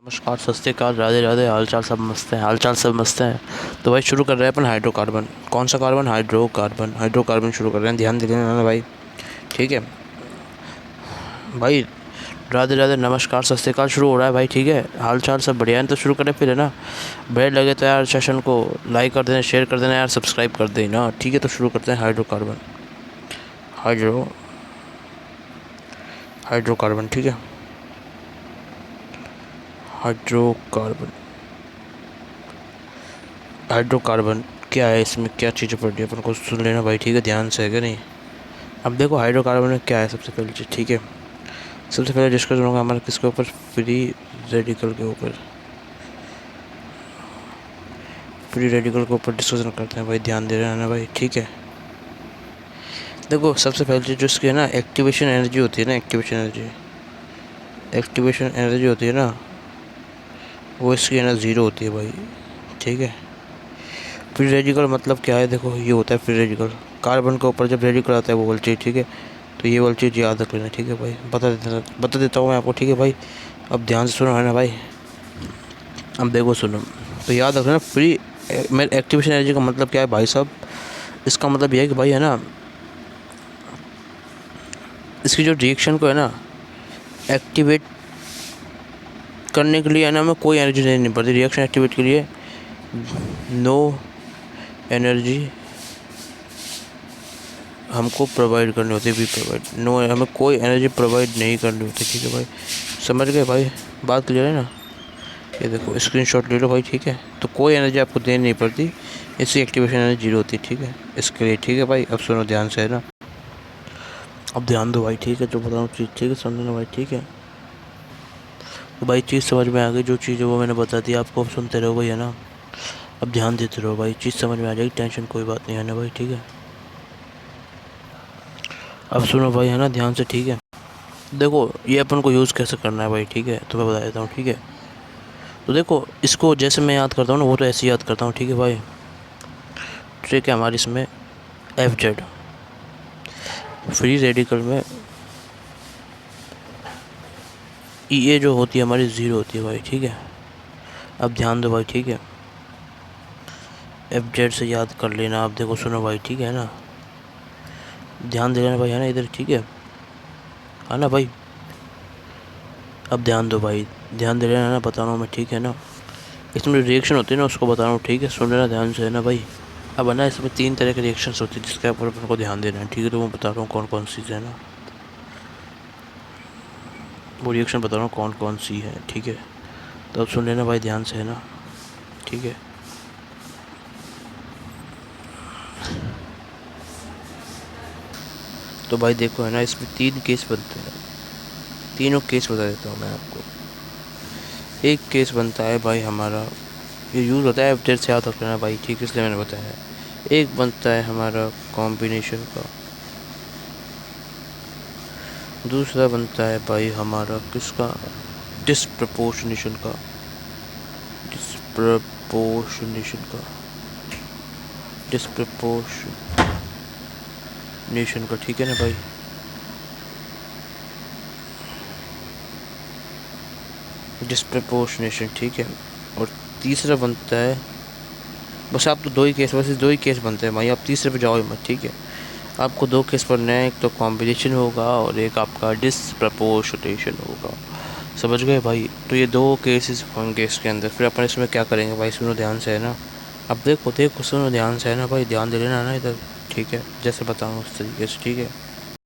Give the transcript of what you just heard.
नमस्कार, सत श्री अकाल, राधे राधे। हाल चाल सब मस्त है, हाल चाल सब मस्त है। तो भाई शुरू कर रहे हैं अपन हाइड्रोकार्बन। कौन सा कार्बन? हाइड्रोकार्बन। हाइड्रोकार्बन शुरू कर रहे हैं, ध्यान दे लेना ना भाई, ठीक है भाई। राधे राधे, नमस्कार, सत श्री अकाल शुरू हो रहा है भाई, ठीक है। हाल चाल सब बढ़िया है तो शुरू करें फिर, है ना। बढ़िया लगे तो यार सेशन को लाइक कर देना, शेयर कर देना यार, सब्सक्राइब कर देना, ठीक है। तो शुरू करते हैं हाइड्रोकार्बन। हाइड्रोकार्बन, ठीक है। हाइड्रोकार्बन। हाइड्रोकार्बन क्या है, इसमें क्या चीज़ें पड़ रही है अपन को सुन लेना भाई, ठीक है, ध्यान से, है क्या नहीं। अब देखो हाइड्रोकार्बन में क्या है, सबसे पहली चीज़, ठीक है। सबसे पहले डिस्कस होगा हमारा किसके ऊपर? फ्री रेडिकल के ऊपर। फ्री रेडिकल के ऊपर डिस्कशन करते हैं भाई, ध्यान दे रहे हैं ना भाई, ठीक है। देखो सबसे पहली चीज़ जो इसकी है ना, एक्टिवेशन एनर्जी होती है ना, एक्टिवेशन एनर्जी होती है ना, वो इसकी है ना 0 होती है भाई, ठीक है। फ्री रेडिकल मतलब क्या है? देखो ये होता है फ्री रेडिकल, कार्बन के ऊपर जब रेडिकल आता है वो वाली चीज़, ठीक है। तो ये वाली चीज़ याद रख लेना, ठीक है भाई। बता देता हूँ मैं आपको, ठीक है भाई। अब ध्यान से सुनो, है ना भाई। अब देखो सुनो, तो याद रखना फ्री मेरे एक्टिवेशन एनर्जी का मतलब क्या है भाई साहब। इसका मतलब यह है कि भाई, है ना, इसकी जो रिएक्शन को है ना एक्टिवेट करने के लिए, है ना, हमें कोई एनर्जी नहीं पड़ती। रिएक्शन एक्टिवेट के लिए नो एनर्जी हमको प्रोवाइड करनी होती है, हमें कोई एनर्जी प्रोवाइड नहीं करनी होती, ठीक है भाई। समझ गए भाई, बात क्लियर है ना। ये देखो स्क्रीनशॉट ले लो भाई, ठीक है। तो कोई एनर्जी आपको देनी नहीं पड़ती, इसकी एक्टिवेशन एनर्जी 0 होती है, ठीक है, इसके लिए, ठीक है भाई। अब सुनो ध्यान से, है ना, अब ध्यान दो भाई, ठीक है। जो बता रहा हूँ चीज़, ठीक है, समझ लो भाई, ठीक है। तो भाई चीज़ समझ में आ गई, जो चीज़ है वो मैंने बता दी आपको, अब सुनते रहो भाई, है ना। अब ध्यान देते रहो भाई, चीज़ समझ में आ जाएगी, टेंशन कोई बात नहीं है ना भाई, ठीक है। अब सुनो भाई, है ना, ध्यान से, ठीक है। देखो ये अपन को यूज़ कैसे करना है भाई, ठीक है, तो मैं बता देता हूँ, ठीक है। तो देखो इसको जैसे मैं याद करता हूँ ना, वो तो ऐसे याद करता हूँ, ठीक है भाई। ठीक है, हमारी इसमें FZ फ्री रेडिकल में EA जो होती है हमारी 0 होती है भाई, ठीक है। अब ध्यान दो भाई, ठीक है। FZ से याद कर लेना। आप देखो सुनो भाई, ठीक है ना, ध्यान दे लेना भाई, है ना, इधर, ठीक है ना भाई। अब ध्यान दो भाई, ध्यान दे लेना ना, बता रहा हूँ मैं, ठीक है ना। इसमें रिएक्शन होती है ना, उसको बता रहा हूँ, ठीक है, सुन लेना ध्यान से, है ना भाई। अब है ना, इसमें 3 तरह के रिएक्शंस होती है जिसके ऊपर अपन को ध्यान देना है, ठीक है। तो मैं बता रहा हूँ कौन कौन सी है ना, वो रिएक्शन बता रहा हूँ कौन कौन सी है, ठीक है। तो अब सुन लेना भाई ध्यान से, है ना, ठीक है। तो भाई देखो, है ना, इसमें 3 केस बनते हैं, तीनों केस बता देता हूँ मैं आपको। एक केस बनता है भाई हमारा, ये यूज़ होता है FZ से याद रखना भाई, ठीक है, इसलिए मैंने बताया। एक बनता है हमारा कॉम्बिनेशन का, दूसरा बनता है भाई हमारा किसका? डिस्प्रपोर्शनेशन का, डिस्प्रपोर्शनेशन का, डिस्प्रपोर्शनेशन का, ठीक है ना भाई। डिस्प्रपोर्शनेशन, ठीक है। और तीसरा बनता है, बस आप तो 2 ही केस, बस 2 ही केस बनते हैं भाई, आप तीसरे पे जाओ मत, ठीक है। आपको 2 केस पढ़ने हैं, एक तो कॉम्बिनेशन होगा और एक आपका डिस्प्रपोर्शनेशन होगा, समझ गए भाई। तो ये 2 केसेस होंगे इसके अंदर। फिर अपन इसमें क्या करेंगे भाई, सुनो ध्यान से, है ना। अब देखो सुनो ध्यान से, है ना भाई, ध्यान दे लेना ना इधर, ठीक है, जैसे बताऊँ उस तरीके से, ठीक है।